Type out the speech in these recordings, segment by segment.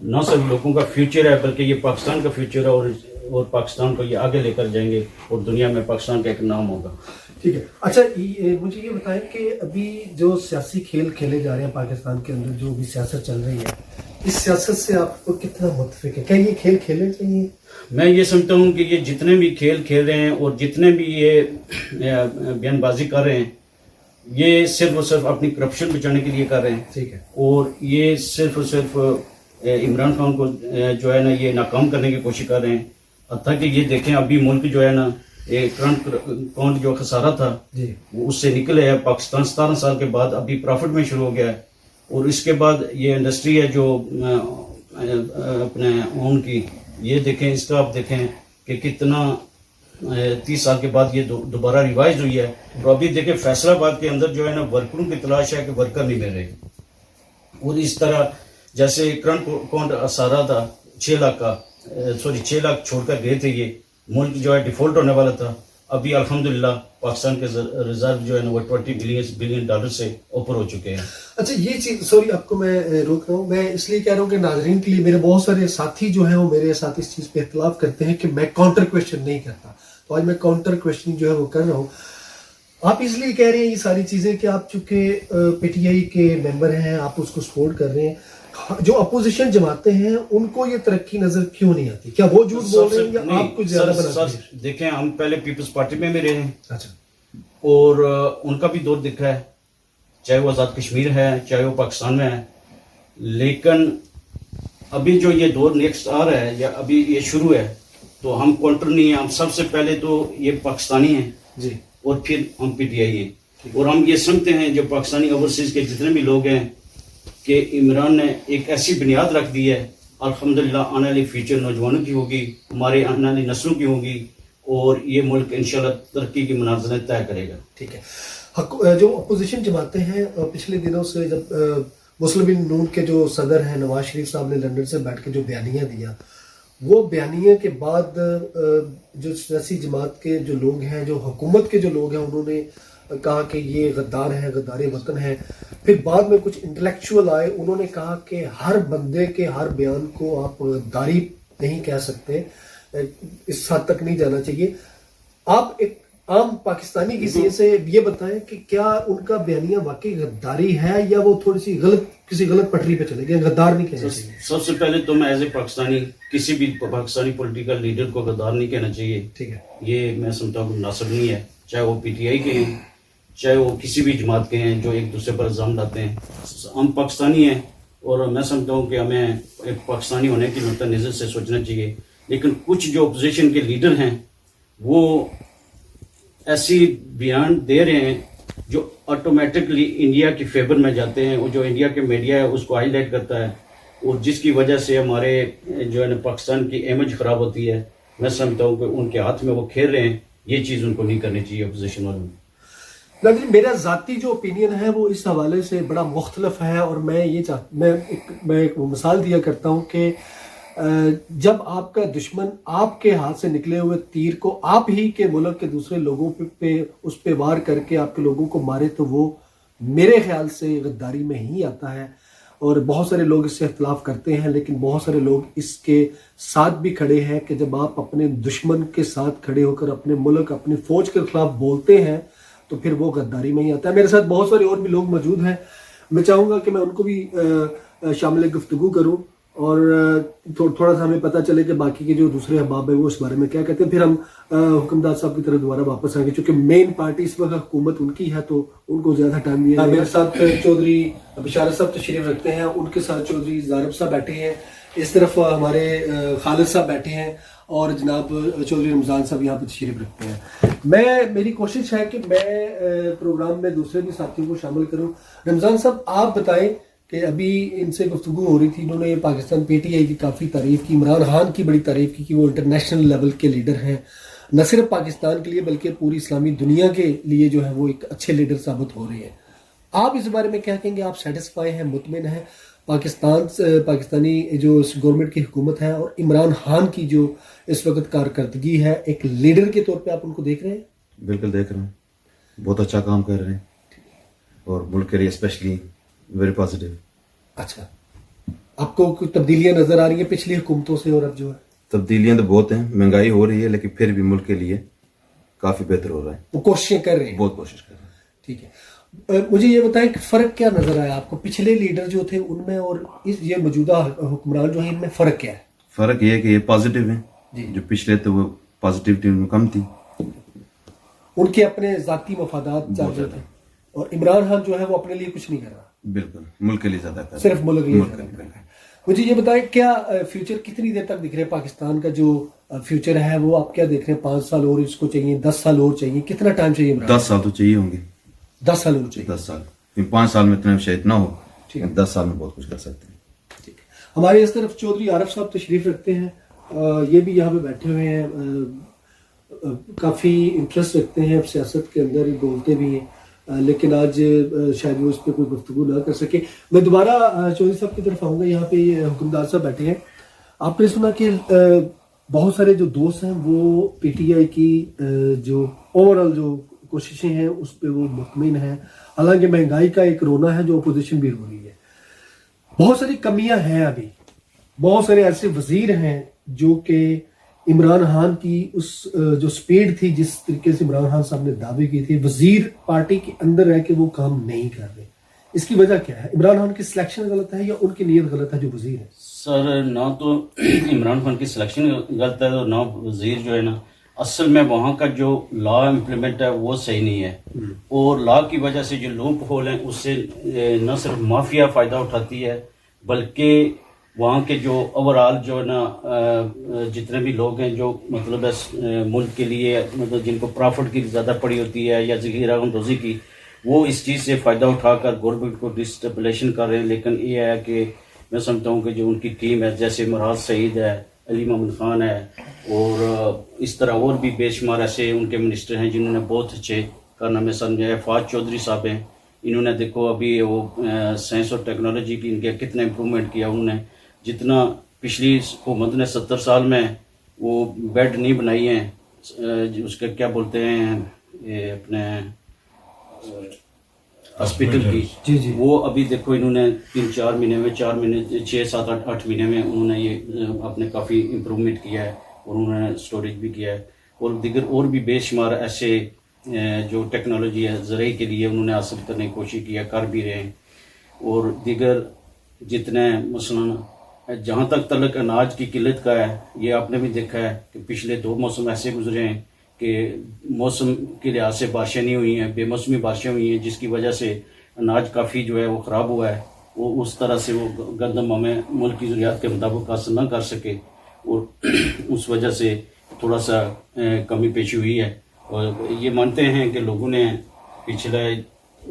نہ صرف لوگوں کا فیوچر ہے بلکہ یہ پاکستان کا فیوچر ہے, اور پاکستان کو یہ آگے لے کر جائیں گے اور دنیا میں پاکستان کا ایک نام ہوگا. ٹھیک ہے. اچھا مجھے یہ بتائیں کہ ابھی جو سیاسی کھیل کھیلے جا رہے ہیں پاکستان کے اندر, جو بھی سیاست چل رہی ہے, اس سیاست سے آپ کو کتنا متفق ہے؟ کیا یہ کھیل کھیلنے چاہیے؟ میں یہ سمجھتا ہوں کہ یہ جتنے بھی کھیل کھیل رہے ہیں اور جتنے بھی یہ بیان بازی کر رہے ہیں, یہ صرف اور صرف اپنی کرپشن بچانے کے لیے کر رہے ہیں. ٹھیک ہے. اور یہ صرف اور صرف عمران خان کو جو ہے نا یہ ناکام کرنے کی کوشش کر رہے ہیں. حتیٰ کہ یہ دیکھیں ابھی ملک جو ہے نا کرنٹ اکاؤنٹ جو خسارہ تھا جی, وہ اس سے نکلے ہے. پاکستان 17 سال کے بعد ابھی پرافٹ میں شروع ہو گیا ہے. اور اس کے بعد یہ انڈسٹری ہے جو اپنے اون کی, یہ دیکھیں اس کا آپ دیکھیں کہ کتنا 30 سال کے بعد یہ دوبارہ ریوائز ہوئی ہے. اور ابھی دیکھیں فیصلہ آباد کے اندر جو ہے نا ورکروں کی تلاش ہے کہ ورکر نہیں مل رہے. اور اس طرح جیسے کرنٹ اکاؤنٹ خسارہ تھا 6 لاکھ کا, 6 لاکھ چھوڑ کر گئے تھے, یہ ملک جو ہے ڈیفالٹ ہونے والا تھا. ابھی الحمدللہ پاکستان کے ریزرو جو ہے نا وہ $20 بلین سے اوپر ہو چکے ہیں. اچھا یہ چیز, سوری آپ کو میں روک رہا ہوں, میں اس لیے کہہ رہا ہوں کہ ناظرین کے لیے, میرے بہت سارے ساتھی جو ہیں وہ میرے ساتھ اس چیز پہ اختلاف کرتے ہیں کہ میں کاؤنٹر کویشچن نہیں کرتا, تو آج میں کاؤنٹر کویشچن جو ہے وہ کر رہا ہوں. آپ اس لیے کہہ رہے ہیں یہ ساری چیزیں کہ آپ چونکہ پی ٹی آئی کے ممبر ہیں, آپ اس کو سپورٹ کر رہے ہیں. جو اپوزیشن جماعتیں ہیں ان کو یہ ترقی نظر کیوں نہیں آتی؟ کیا وہ جھوٹ بول رہے ہیں یا آپ کچھ زیادہ بناتے ہیں؟ دیکھیں ہم پہلے پیپلز پارٹی میں بھی رہے ہیں. اچھا. اور ان کا بھی دور دکھا ہے, چاہے وہ آزاد کشمیر ہے چاہے وہ پاکستان میں ہے. لیکن ابھی جو یہ دور نیکسٹ آ رہا ہے یا ابھی یہ شروع ہے, تو ہم کاؤنٹر نہیں ہیں. ہم سب سے پہلے تو یہ پاکستانی ہیں جی, اور پھر ہم پی ٹی آئی ہیں. اور ہم یہ سمجھتے ہیں جو پاکستانی اوورسیز کے جتنے بھی لوگ ہیں کہ عمران نے ایک ایسی بنیاد رکھ دی ہے, الحمدللہ آنے والی فیوچر نوجوانوں کی ہوگی, ہمارے آنے والی نسلوں کی ہوگی, اور یہ ملک انشاءاللہ ترقی کی منازلیں طے کرے گا. ٹھیک ہے. جو اپوزیشن جماعتیں ہیں, پچھلے دنوں سے جب مسلم لیگ نون کے جو صدر ہیں نواز شریف صاحب نے لندن سے بیٹھ کے جو بیانیہ دیا, وہ بیانیہ کے بعد جو سیاسی جماعت کے جو لوگ ہیں, جو حکومت کے جو لوگ ہیں, انہوں نے کہا کہ یہ غدار ہے, غدار وطن ہے. پھر بعد میں کچھ انٹلیکچوئل آئے, انہوں نے کہا کہ ہر بندے کے ہر بیان کو آپ غداری نہیں کہہ سکتے, اس حد تک نہیں جانا چاہیے. آپ ایک عام پاکستانی کی حیثیت سے یہ بتائیں کہ کیا ان کا بیانیہ واقعی غداری ہے یا وہ تھوڑی سی کسی غلط پٹری پہ چلے گئے؟ غدار نہیں کہنا چاہیے. سب سے پہلے تو میں ایز اے پاکستانی کسی بھی پاکستانی پولیٹیکل لیڈر کو غدار نہیں کہنا چاہیے. ٹھیک ہے. یہ میں سمجھتا ہوں مناسب نہیں ہے, چاہے وہ پی ٹی آئی کے ہیں چاہے وہ کسی بھی جماعت کے ہیں جو ایک دوسرے پر الزام لاتے ہیں. ہم پاکستانی ہیں اور میں سمجھتا ہوں کہ ہمیں ایک پاکستانی ہونے کی نقطہ نظر سے سوچنا چاہیے. لیکن کچھ جو اپوزیشن کے لیڈر ہیں وہ ایسی بیان دے رہے ہیں جو آٹومیٹکلی انڈیا کی فیور میں جاتے ہیں, اور جو انڈیا کے میڈیا ہے اس کو ہائی لائٹ کرتا ہے, اور جس کی وجہ سے ہمارے جو ہے نا پاکستان کی امیج خراب ہوتی ہے. میں سمجھتا ہوں کہ ان کے ہاتھ میں وہ کھیل رہے ہیں, یہ چیز ان کو نہیں کرنی چاہیے اپوزیشن والوں. میرا ذاتی جو اوپینین ہے وہ اس حوالے سے بڑا مختلف ہے, اور میں یہ میں ایک مثال دیا کرتا ہوں کہ جب آپ کا دشمن آپ کے ہاتھ سے نکلے ہوئے تیر کو آپ ہی کے ملک کے دوسرے لوگوں پہ اس پہ وار کر کے آپ کے لوگوں کو مارے, تو وہ میرے خیال سے غداری میں ہی آتا ہے. اور بہت سارے لوگ اس سے اختلاف کرتے ہیں, لیکن بہت سارے لوگ اس کے ساتھ بھی کھڑے ہیں کہ جب آپ اپنے دشمن کے ساتھ کھڑے ہو کر اپنے ملک اپنی فوج کے خلاف بولتے ہیں تو پھر وہ غداری میں ہی آتا ہے. میرے ساتھ بہت سارے اور بھی لوگ موجود ہیں, میں چاہوں گا کہ میں ان کو بھی شامل گفتگو کروں اور تھوڑا سا ہمیں پتہ چلے کہ باقی کے جو دوسرے احباب ہیں وہ اس بارے میں کیا کہتے ہیں. پھر ہم حکمدار صاحب کی طرف دوبارہ واپس آئیں گے, چونکہ مین پارٹی اس وقت حکومت ان کی ہے تو ان کو زیادہ ٹائم دیا. میرے ساتھ چودھری بشارت صاحب تشریف رکھتے ہیں, ان کے ساتھ چودھری زارب صاحب بیٹھے ہیں, اس طرف ہمارے خالد صاحب بیٹھے ہیں, اور جناب چودھری رمضان صاحب یہاں پہ تشریف رکھتے ہیں. میری کوشش ہے کہ میں پروگرام میں دوسرے بھی ساتھیوں کو شامل کروں. رمضان صاحب آپ بتائیں کہ ابھی ان سے گفتگو ہو رہی تھی, انہوں نے پاکستان پی ٹی آئی کی کافی تعریف کی, عمران خان کی بڑی تعریف کی کہ وہ انٹرنیشنل لیول کے لیڈر ہیں, نہ صرف پاکستان کے لیے بلکہ پوری اسلامی دنیا کے لیے جو ہے وہ ایک اچھے لیڈر ثابت ہو رہے ہیں. آپ اس بارے میں کیا کہیں گے؟ آپ سیٹسفائی ہیں, مطمئن ہیں پاکستانی جو گورنمنٹ کی حکومت ہے اور عمران خان کی جو اس وقت کارکردگی ہے ایک لیڈر کے طور پہ آپ ان کو دیکھ رہے ہیں؟ بالکل دیکھ رہے ہیں, بہت اچھا کام کر رہے ہیں اور ملک کے لیے اسپیشلی ویری پازیٹیو. اچھا, آپ کو کوئی تبدیلیاں نظر آ رہی ہیں پچھلی حکومتوں سے اور اب جو ہے؟ تبدیلیاں تو بہت ہیں, مہنگائی ہو رہی ہے لیکن پھر بھی ملک کے لیے کافی بہتر ہو رہا ہے. وہ کوششیں کر رہے ہیں. بہت کوشش کر رہے ہیں. ٹھیک ہے, مجھے یہ بتائیں کہ فرق کیا نظر آیا آپ کو پچھلے لیڈر جو تھے ان میں اور یہ موجودہ حکمران جو ہیں ان میں فرق کیا ہے؟ فرق یہ ہے کہ یہ پازیٹیو ہیں, جی. جو پچھلے تھے وہ پازیٹیوٹی ان میں کم تھی, ان کے اپنے ذاتی مفادات چاہتے تھے, اور عمران خان جو ہے وہ اپنے لیے کچھ نہیں کر رہا, بالکل ملک کے لیے زیادہ کر رہا ہے, صرف ملک کے لیے زیادہ کر رہا ہے. مجھے یہ بتائیں کیا فیوچر کتنی دیر تک دکھ رہے ہیں پاکستان کا جو فیوچر ہے وہ آپ کیا دیکھ رہے ہیں؟ 5 سال اور اس کو چاہیے, 10 سال اور چاہیے, کتنا ٹائم چاہیے عمران؟ 10 سال تو چاہیے ہوں گے. 10 سال اور چاہیے. 10 سال, 5 سال میں اتنا شاید نہ ہو, 10 سال میں بہت کچھ کر سکتے ہیں. ہمارے اس طرف چودھری عارف صاحب تشریف رکھتے ہیں, یہ بھی یہاں پہ بیٹھے ہوئے ہیں, کافی انٹرسٹ رکھتے ہیں سیاست کے اندر, بولتے بھی ہیں, لیکن آج شاید وہ اس پہ کوئی گفتگو نہ کر سکے. میں دوبارہ چودھری صاحب کی طرف آؤں گا. یہاں پہ حکمدار صاحب بیٹھے ہیں. آپ نے سنا کہ بہت سارے جو دوست ہیں وہ پی ٹی آئی کی جو اوور آل جو کوششیں ہیں اس پہ وہ مطمئن ہیں, حالانکہ مہنگائی کا ایک رونا ہے جو اپوزیشن بھی رو رہی ہے. بہت ساری کمیاں ہیں, ابھی بہت سارے ایسے وزیر ہیں جو کہ عمران خان کی اس جو سپیڈ تھی, جس طریقے سے عمران خان صاحب نے دعوے کی تھی, وزیر پارٹی کے اندر رہ کے وہ کام نہیں کر رہے. اس کی وجہ کیا ہے؟ عمران خان کی سلیکشن غلط ہے یا ان کی نیت غلط ہے جو وزیر ہے؟ سر نہ تو عمران خان کی سلیکشن غلط ہے اور نہ وزیر جو ہے نا, اصل میں وہاں کا جو لا امپلیمنٹ ہے وہ صحیح نہیں ہے, اور لا کی وجہ سے جو لوپ ہول ہیں اس سے نہ صرف مافیا فائدہ اٹھاتی ہے بلکہ وہاں کے جو اوور آل جو ہے نا جتنے بھی لوگ ہیں جو مطلب ہے ملک کے لیے مطلب جن کو پرافٹ کی زیادہ پڑی ہوتی ہے یا ذخیرہ روزی کی, وہ اس چیز سے فائدہ اٹھا کر گورنمنٹ کو ڈسٹیبلیشن کر رہے ہیں. لیکن یہ ہے کہ میں سمجھتا ہوں کہ جو ان کی ٹیم ہے جیسے مراز سعید ہے, علی محمد خان ہے, اور اس طرح اور بھی بے شمار ایسے ان کے منسٹر ہیں جنہوں نے بہت اچھے کارنامے سمجھے. فاض چودھری صاحب ہیں, انہوں نے دیکھو ابھی وہ سائنس اور ٹیکنالوجی کی ان کے کتنے امپرومنٹ کیا انہوں نے, جتنا پچھلی حکومت نے 70 سال میں وہ بیڈ نہیں بنائی ہیں, اس کے کیا بولتے ہیں یہ اپنے ہاسپٹل کی, وہ ابھی دیکھو انہوں نے 3-4 مہینے میں 4 مہینے 6-7-8 مہینے میں انہوں نے یہ اپنے کافی امپرومنٹ کیا ہے, اور انہوں نے اسٹوریج بھی کیا ہے, اور دیگر اور بھی بے شمار ایسے جو ٹیکنالوجی ہے زرعی کے لیے انہوں نے حاصل کرنے کی کوشش کیا, کر بھی رہے ہیں. اور دیگر جتنے مثلاً جہاں تک تعلق اناج کی قلت کا ہے, یہ آپ نے بھی دیکھا ہے کہ پچھلے 2 موسم ایسے گزرے ہیں کہ موسم کے لحاظ سے بارشیں نہیں ہوئی ہیں, بے موسمی بارشیں ہوئی ہیں, جس کی وجہ سے اناج کافی جو ہے وہ خراب ہوا ہے. وہ اس طرح سے وہ گندم ہمیں ملک کی ضروریات کے مطابق حاصل نہ کر سکے, اور اس وجہ سے تھوڑا سا کمی پیشی ہوئی ہے. اور یہ مانتے ہیں کہ لوگوں نے پچھلے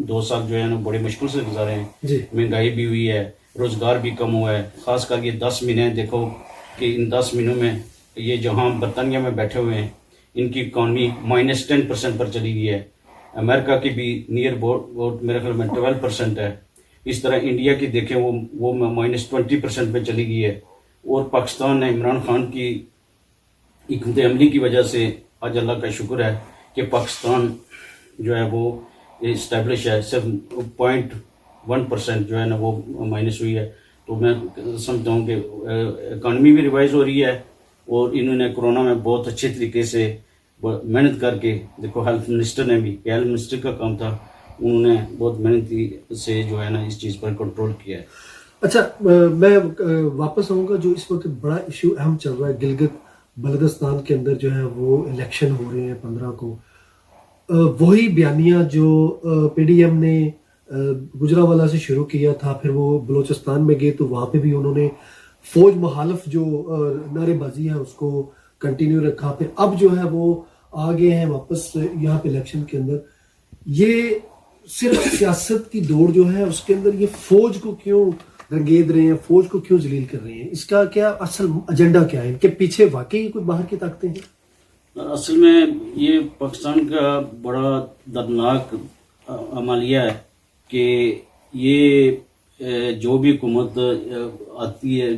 2 سال جو ہے نا بڑے مشکل سے گزارے ہیں, مہنگائی بھی ہوئی ہے, روزگار بھی کم ہوا ہے. خاص کر یہ 10 مہینے دیکھو کہ ان 10 مہینوں میں یہ جہاں برطانیہ میں بیٹھے ہوئے ہیں ان کی اکانومی -10% پر چلی گئی ہے, امریکہ کی بھی نیئر اباؤٹ میرے خیال میں 12% ہے. اس طرح انڈیا کی دیکھیں وہ -20% پہ چلی گئی ہے. اور پاکستان نے عمران خان کی حکمت عملی کی وجہ سے آج اللہ کا شکر ہے کہ پاکستان جو ہے وہ اسٹیبلش ہے, صرف 0.1% جو ہے نا وہ مائنس ہوئی ہے. تو میں سمجھتا ہوں کہ اکانومی بھی ریوائز ہو رہی ہے, اور انہوں نے کرونا میں بہت اچھے طریقے سے محنت کر کے دیکھو, ہیلتھ منسٹر نے بھی, ہیلتھ منسٹر کا کام تھا, انہوں نے بہت محنتی سے جو ہے نا اس چیز پر کنٹرول کیا ہے. اچھا, میں واپس آؤں گا. جو اس وقت بڑا ایشو اہم چل رہا ہے گلگت بلتستان کے اندر جو ہے وہ الیکشن ہو رہے ہیں 15 کو, وہی بیانیہ جو پی ڈی ایم نے گجرانوالہ سے شروع کیا تھا, پھر وہ بلوچستان میں گئے تو وہاں پہ بھی انہوں نے فوج مخالف جو نعرے بازی ہے اس کو کنٹینیو رکھا, پھر اب جو ہے وہ آگے ہیں واپس یہاں پہ الیکشن کے اندر. یہ صرف سیاست کی دوڑ جو ہے اس کے اندر یہ فوج کو کیوں رنگید رہے ہیں, فوج کو کیوں ذلیل کر رہے ہیں, اس کا کیا اصل ایجنڈا کیا ہے, ان کے پیچھے واقعی کوئی باہر کی طاقتیں ہیں؟ اصل میں یہ پاکستان کا بڑا دردناک عملیہ ہے کہ یہ جو بھی حکومت آتی ہے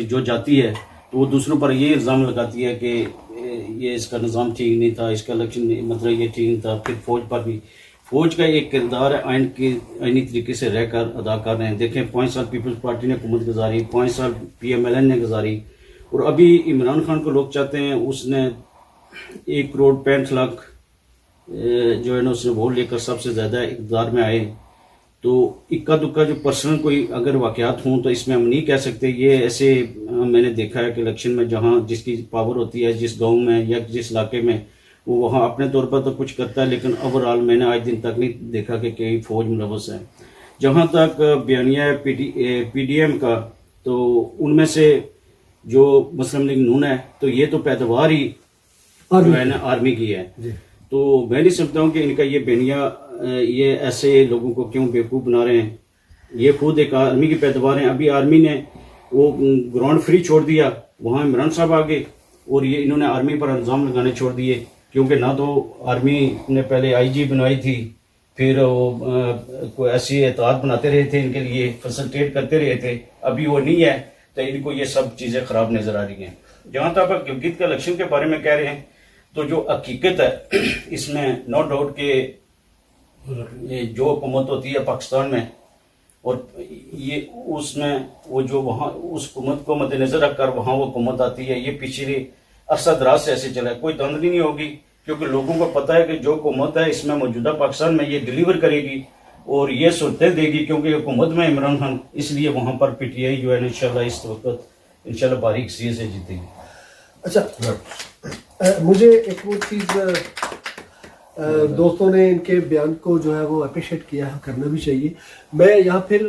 جو جاتی ہے تو وہ دوسروں پر یہ الزام لگاتی ہے کہ یہ اس کا نظام ٹھیک نہیں تھا, اس کا الیکشن مطلب یہ ٹھیک نہیں تھا. پھر فوج کا ایک کردار ہے آئینی طریقے سے رہ کر ادا کر رہے ہیں. دیکھیں 5 سال پیپلز پارٹی نے حکومت گزاری, 5 سال PMLN نے گزاری, اور ابھی عمران خان کو لوگ چاہتے ہیں اس نے 1,65,00,000 جو ہے نا اس نے ووٹ لے کر سب سے زیادہ اقتدار میں آئے. تو اکا دکا جو پرسنل کوئی اگر واقعات ہوں تو اس میں ہم نہیں کہہ سکتے. یہ ایسے میں نے دیکھا ہے کہ الیکشن میں جہاں جس کی پاور ہوتی ہے جس گاؤں میں یا جس علاقے میں وہ وہاں اپنے طور پر تو کچھ کرتا ہے, لیکن اوورآل میں نے آج دن تک نہیں دیکھا کہ کئی فوج ملوث ہے. جہاں تک بیانیہ PDM کا, تو ان میں سے جو مسلم لیگ نون ہے تو یہ تو پیداوار ہی جو ہے نا آرمی کی ہے. تو میں نہیں سمجھتا ہوں کہ ان کا یہ بیانیہ یہ ایسے لوگوں کو کیوں بیوقوف بنا رہے ہیں. یہ خود ایک آرمی کی پیداوار ہیں. ابھی آرمی نے وہ گراؤنڈ فری چھوڑ دیا, وہاں عمران صاحب آگے, اور یہ انہوں نے آرمی پر الزام لگانے چھوڑ دیے, کیونکہ نہ تو آرمی نے پہلے IG بنوائی تھی, پھر وہ کوئی ایسی اطاعت بناتے رہے تھے ان کے لیے, فیسلٹیٹ کرتے رہے تھے. ابھی وہ نہیں ہے تو ان کو یہ سب چیزیں خراب نظر آ رہی ہیں. جہاں تک آپ گلگت کے الیکشن کے بارے میں کہہ رہے ہیں تو جو حقیقت ہے اس میں نو ڈاؤٹ کہ جو حکومت ہوتی ہے پاکستان میں, اور یہ اس میں وہ جو وہاں اس حکومت کو مد نظر رکھ کر وہاں وہ حکومت آتی ہے, یہ پچھلے عرصہ دراز سے ایسے چلا ہے. کوئی دھاندلی نہیں ہوگی, کیونکہ لوگوں کو پتہ ہے کہ جو حکومت ہے اس میں موجودہ پاکستان میں یہ ڈیلیور کرے گی اور یہ سہولتیں دے گی, کیونکہ حکومت میں عمران خان, اس لیے وہاں پر PTI جو ہے انشاءاللہ اس وقت انشاءاللہ باریک سی سے جیتے گی. اچھا, مجھے ایک وہ چیز دوستوں نے ان کے بیان کو جو ہے وہ اپریشیٹ کیا ہے, کرنا بھی چاہیے. میں یہاں پھر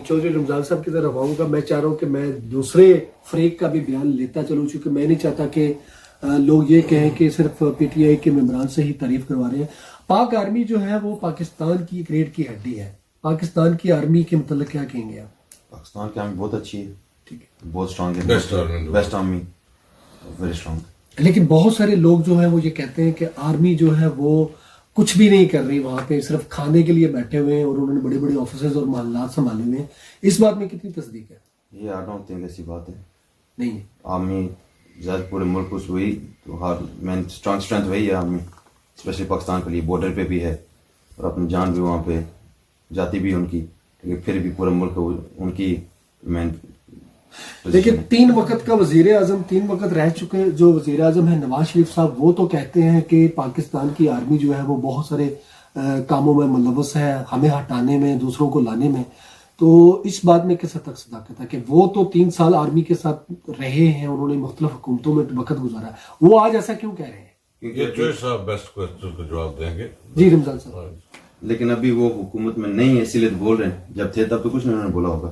چودھری رمضان صاحب کی طرف آؤں گا. میں چاہ رہا ہوں کہ میں دوسرے فریق کا بھی بیان لیتا چلوں, چونکہ میں نہیں چاہتا کہ لوگ یہ کہیں کہ صرف PTI کے ممبران سے ہی تعریف کروا رہے ہیں. پاک آرمی جو ہے وہ پاکستان کی ایک ریڑھ کی ہڈی ہے. پاکستان کی آرمی کے متعلق کیا کہیں گے آپ؟ پاکستان کی آرمی بہت اچھی ہے, ٹھیک ہے, بہت اسٹرانگ ہے, بیسٹ آرمی, ویری اسٹرانگ. لیکن بہت سارے لوگ جو ہیں وہ یہ کہتے ہیں کہ آرمی جو ہے وہ کچھ بھی نہیں کر رہی, وہاں پہ صرف کھانے کے لیے بیٹھے ہوئے ہیں اور انہوں نے بڑے بڑے آفیسز اور محلات سنبھالے ہوئے ہیں. اس بات میں کتنی تصدیق ہے؟ یہ آئی ڈونٹ تھنک ایسی بات ہے نہیں ہے. آرمی زیادہ پورے ملک اس وہی تو ہر مین اسٹرینتھ وہی ہے آرمی, اسپیشلی پاکستان کے لیے. بارڈر پہ بھی ہے اور اپنی جان بھی وہاں پہ جاتی بھی ان کی, لیکن پھر بھی پورے ملک ان کی مین. لیکن 3 وقت کا وزیر اعظم 3 وقت رہ چکے جو وزیر اعظم ہیں نواز شریف صاحب, وہ تو کہتے ہیں کہ پاکستان کی آرمی جو ہے وہ بہت سارے کاموں میں ملوث ہے, ہمیں ہٹانے میں, دوسروں کو لانے میں. تو اس بات میں کس حد تک صداقت ہے کہ وہ تو 3 سال آرمی کے ساتھ رہے ہیں, انہوں نے مختلف حکومتوں میں وقت گزارا ہے, وہ آج ایسا کیوں کہہ رہے ہیں؟ یہ جو صاحب بیسٹ کوسچن کا جواب دیں گے. جی رمضان صاحب. لیکن ابھی وہ حکومت میں نہیں ہے اسی لیے بول رہے ہیں, جب تھے تب تو کچھ نہیں انہوں نے بولا ہوگا.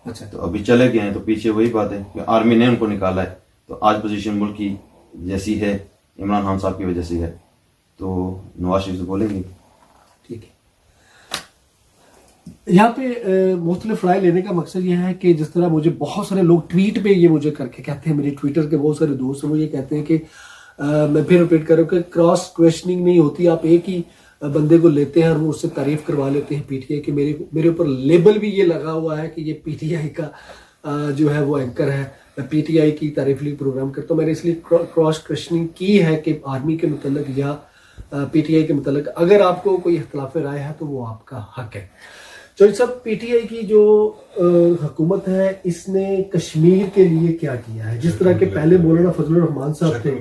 اچھا, تو ابھی چلے گئے ہیں تو پیچھے وہی بات ہے کہ آرمی نے ان کو نکالا ہے, تو آج پوزیشن ملک کی جیسی ہے عمران خان صاحب کی وجہ سے ہے, تو نواز شریف سے بولیں گے. ٹھیک ہے. یہاں پہ مختلف رائے لینے کا مقصد یہ ہے کہ جس طرح مجھے بہت سارے لوگ ٹویٹ پہ یہ مجھے کر کے کہتے ہیں, میری ٹویٹر کے بہت سارے دوست ہیں, وہ یہ کہتے ہیں کہ میں پھر ریپیٹ کر رہا ہوں کہ کراس کویشچننگ نہیں ہوتی, آپ ایک ہی بندے کو لیتے ہیں اور وہ اس سے تعریف کروا لیتے ہیں PTI کہ میرے اوپر لیبل بھی یہ لگا ہوا ہے کہ یہ PTI کا جو ہے وہ اینکر ہے, میں PTI کی تعریف لیے پروگرام کرتا ہوں. میں نے اس لیے کراس کویشچننگ کی ہے کہ آرمی کے متعلق یا PTI کے متعلق اگر آپ کو کوئی اختلاف رائے ہے تو وہ آپ کا حق ہے. چودھری صاحب, PTI کی جو حکومت ہے اس نے کشمیر کے لیے کیا کیا ہے؟ جس طرح کہ پہلے مولانا فضل الرحمان صاحب تھے,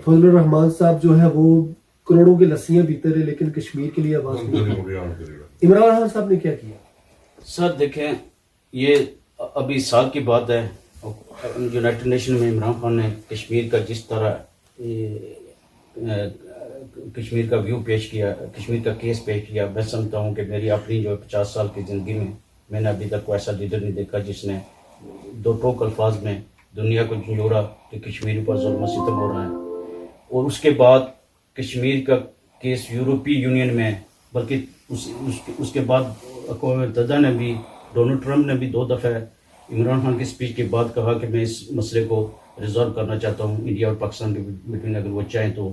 فضل الرحمان صاحب جو ہے وہ کروڑوں کی لسیاں پیتے رہے لیکن کشمیر کے لیے آواز نہیں. عمران خان صاحب نے کیا کیا؟ سر دیکھیں, یہ ابھی سال کی بات ہے, یونائٹڈ نیشن میں عمران خان نے کشمیر کا جس طرح کشمیر کا ویو پیش کیا, کشمیر کا کیس پیش کیا, میں سمجھتا ہوں کہ میری اپنی جو 50 سال کی زندگی میں نے ابھی تک کوئی ایسا لیڈر نہیں دیکھا جس نے 2 ٹوک الفاظ میں دنیا کو جھنجھوڑا کہ کشمیر پر ظلم و ستم ہو رہا ہے. اور اس کے بعد کشمیر کا کیس یورپی یونین میں, بلکہ اس کے بعد اقوام متحدہ نے بھی, ڈونلڈ ٹرمپ نے بھی 2 دفعہ عمران خان کی اسپیچ کے بعد کہا کہ میں اس مسئلے کو ریزالو کرنا چاہتا ہوں انڈیا اور پاکستان کے بٹوین, اگر وہ چاہیں تو.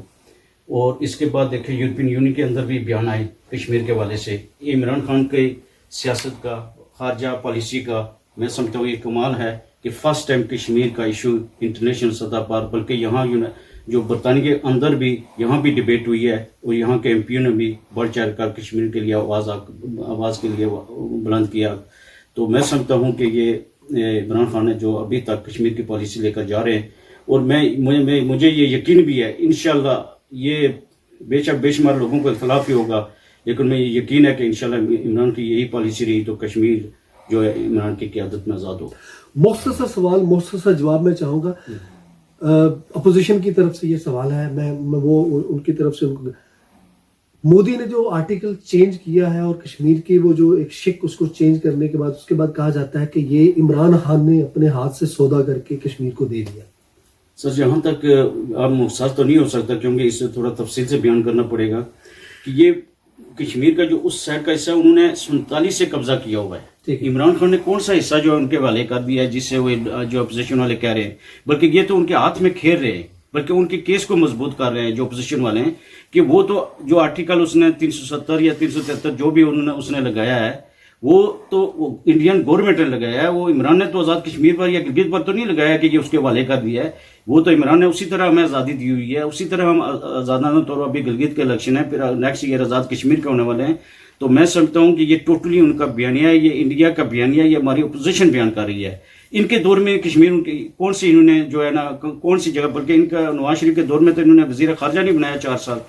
اور اس کے بعد دیکھیں یورپین یونین کے اندر بھی بیان آئے کشمیر کے حوالے سے. یہ عمران خان کے سیاست کا, خارجہ پالیسی کا میں سمجھتا ہوں یہ کمال ہے کہ فرسٹ ٹائم کشمیر کا ایشو انٹرنیشنل سطح پر, بلکہ یہاں جو برطانیہ کے اندر بھی یہاں بھی ڈبیٹ ہوئی ہے اور یہاں کے ایم پیوں نے بھی بڑھ چڑھ کر کشمیر کے لیے آواز کے لیے بلند کیا. تو میں سمجھتا ہوں کہ یہ عمران خان ہے جو ابھی تک کشمیر کی پالیسی لے کر جا رہے ہیں, اور مجھے یہ یقین بھی ہے انشاءاللہ یہ بے شک بے شمار لوگوں کو اختلاف ہی ہوگا, لیکن میں یہ یقین ہے کہ انشاءاللہ عمران کی یہی پالیسی رہی تو کشمیر جو ہے عمران کی قیادت میں آزاد ہوگا. مختصر سوال, مختصر جواب میں چاہوں گا. اپوزیشن کی طرف سے یہ سوال ہے, میں وہ ان کی طرف سے مودی نے جو آرٹیکل چینج کیا ہے اور کشمیر کی وہ جو ایک شک اس کو چینج کرنے کے بعد اس کے بعد کہا جاتا ہے کہ یہ عمران خان نے اپنے ہاتھ سے سودا کر کے کشمیر کو دے دیا. سر جہاں تک آپ محسوس تو نہیں ہو سکتا کیونکہ اس سے تھوڑا تفصیل سے بیان کرنا پڑے گا کہ یہ کشمیر کا جو اس سائڈ کا حصہ انہوں نے 47 سے قبضہ کیا ہوا ہے. عمران خان نے کون سا حصہ جو ان کے حوالے کر دیا ہے جس سے وہ جو اپوزیشن والے کہہ رہے ہیں, بلکہ یہ تو ان کے ہاتھ میں کھیر رہے ہیں, بلکہ ان کے کیس کو مضبوط کر رہے ہیں جو اپوزیشن والے ہیں کہ وہ تو جو آرٹیکل اس نے 370 یا 373 جو بھی اس نے لگایا ہے وہ تو انڈین گورنمنٹ نے لگایا ہے, وہ عمران نے تو آزاد کشمیر پر یا گلگت پر تو نہیں لگایا کہ یہ اس کے حوالے کر دیا ہے. وہ تو عمران نے اسی طرح ہمیں آزادی دی ہوئی ہے, اسی طرح ہم آزادانہ طور پر ابھی گلگت کے الیکشن ہے, پھر نیکسٹ ایئر آزاد کشمیر کے ہونے والے ہیں. تو میں سمجھتا ہوں کہ یہ ٹوٹلی ان کا بیانیہ ہے, یہ انڈیا کا بیانیہ ہے, یہ ہماری اپوزیشن بیان کر رہی ہے. ان کے دور میں کشمیر ان کی کون سی انہوں نے جو ہے نا کون سی جگہ, بلکہ ان کا نواز شریف کے دور میں تو انہوں نے وزیر خارجہ نہیں بنایا 4 سال.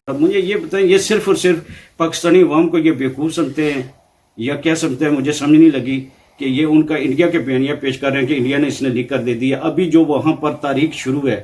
اب مجھے یہ بتائیں یہ صرف اور صرف پاکستانی عوام کو یہ بیوقوف سمجھتے ہیں یا کیا سمجھتے ہیں, مجھے سمجھ نہیں لگی کہ یہ ان کا انڈیا کے بیانیہ پیش کر رہے ہیں کہ انڈیا نے اس نے لکھ کر دے دیا. ابھی جو وہاں پر تاریخ شروع ہے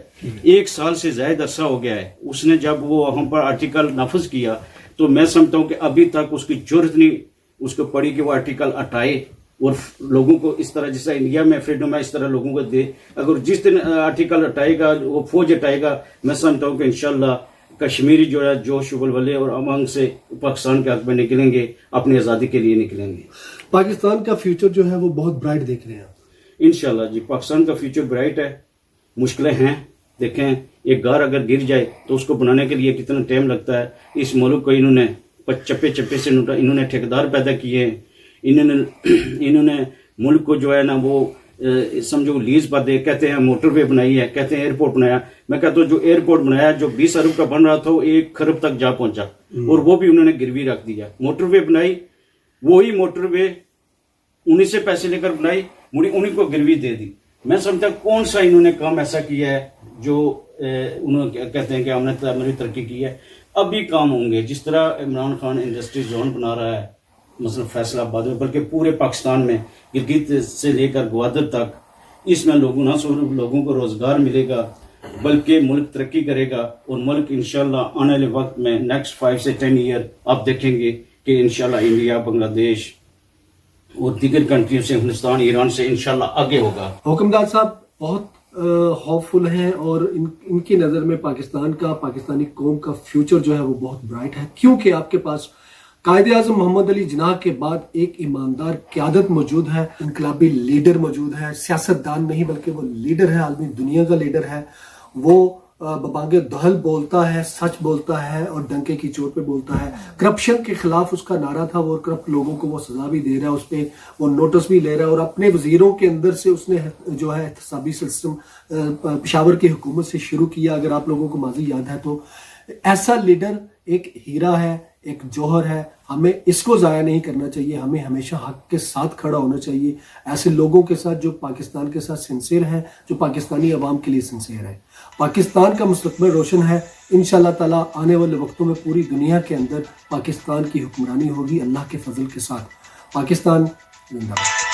1 سال سے زائد عرصہ ہو گیا ہے, اس نے جب وہ وہاں پر آرٹیکل نافذ کیا تو میں سمجھتا ہوں کہ ابھی تک اس کی جرت نہیں اس کو پڑی کہ وہ آرٹیکل ہٹائے اور لوگوں کو اس طرح جیسا انڈیا میں فریڈم ہے اس طرح لوگوں کو دے. اگر جس دن آرٹیکل ہٹائے گا وہ فوج ہٹائے گا, میں سمجھتا ہوں کہ انشاءاللہ کشمیری جو ہے جوش و ولولے اور امنگ سے پاکستان کے حق میں نکلیں گے, اپنی آزادی کے لیے نکلیں گے. پاکستان کا فیوچر جو ہے وہ بہت برائٹ دیکھ رہے ہیں انشاءاللہ جی, پاکستان کا فیوچر برائٹ ہے. مشکلیں ہیں, دیکھیں ایک گھر اگر گر جائے تو اس کو بنانے کے لیے کتنا ٹائم لگتا ہے. اس ملک کو انہوں نے چپے چپے سے انہوں نے ٹھیکیدار پیدا کیے ہیں, انہوں نے ملک کو جو ہے نا وہ سمجھو لیز پر دے, کہتے ہیں موٹر وے بنائی ہے, کہتے ہیں ایئرپورٹ بنایا. میں کہتا ہوں جو ایئرپورٹ بنایا جو 20 ارب کا بن رہا تھا وہ 1 خرب تک جا پہنچا, اور وہ بھی انہوں نے گروی رکھ دیا. موٹر وے بنائی, وہی موٹر وے انہیں سے پیسے لے کر بنائی, انہیں کو گروی دے دی. میں سمجھتا کون سا انہوں نے کام ایسا کیا ہے جو انہوں کہتے ہیں کہ ہم نے تعمیری ترقی کی ہے. اب بھی کام ہوں گے, جس طرح عمران خان انڈسٹری زون بنا رہا ہے مثلا فیصل آباد میں, بلکہ پورے پاکستان میں گلگت سے لے کر گوادر تک, اس میں نہ صرف لوگوں کو روزگار ملے گا بلکہ ملک ترقی کرے گا. اور ملک انشاءاللہ آنے والے وقت میں نیکسٹ 5 سے 10 ایئر آپ دیکھیں گے کہ انشاءاللہ انڈیا, بنگلہ دیش اور دیگر کنٹریوں سے, ہندوستان, ایران سے انشاءاللہ آگے ہوگا. حکمدار صاحب بہت ہوپ فل ہیں اور ان کی نظر میں پاکستان کا, پاکستانی قوم کا فیوچر جو ہے وہ بہت برائٹ ہے, کیونکہ آپ کے پاس قائد اعظم محمد علی جناح کے بعد ایک ایماندار قیادت موجود ہے, انقلابی لیڈر موجود ہے, سیاست دان نہیں بلکہ وہ لیڈر ہے, عالمی دنیا کا لیڈر ہے. وہ ببانگ دہل بولتا ہے, سچ بولتا ہے اور ڈنکے کی چوٹ پہ بولتا ہے. کرپشن کے خلاف اس کا نعرہ تھا, وہ کرپٹ لوگوں کو وہ سزا بھی دے رہا ہے, اس پہ وہ نوٹس بھی لے رہا ہے, اور اپنے وزیروں کے اندر سے اس نے جو ہے احتسابی سسٹم پشاور کی حکومت سے شروع کیا, اگر آپ لوگوں کو ماضی یاد ہے تو. ایسا لیڈر ایک ہیرا ہے, ایک جوہر ہے, ہمیں اس کو ضائع نہیں کرنا چاہیے, ہمیں ہمیشہ حق کے ساتھ کھڑا ہونا چاہیے, ایسے لوگوں کے ساتھ جو پاکستان کے ساتھ سنسیئر ہیں, جو پاکستانی عوام کے لیے سنسیئر ہے. پاکستان کا مستقبل روشن ہے, انشاءاللہ تعالیٰ آنے والے وقتوں میں پوری دنیا کے اندر پاکستان کی حکمرانی ہوگی اللہ کے فضل کے ساتھ. پاکستان زندہ باد.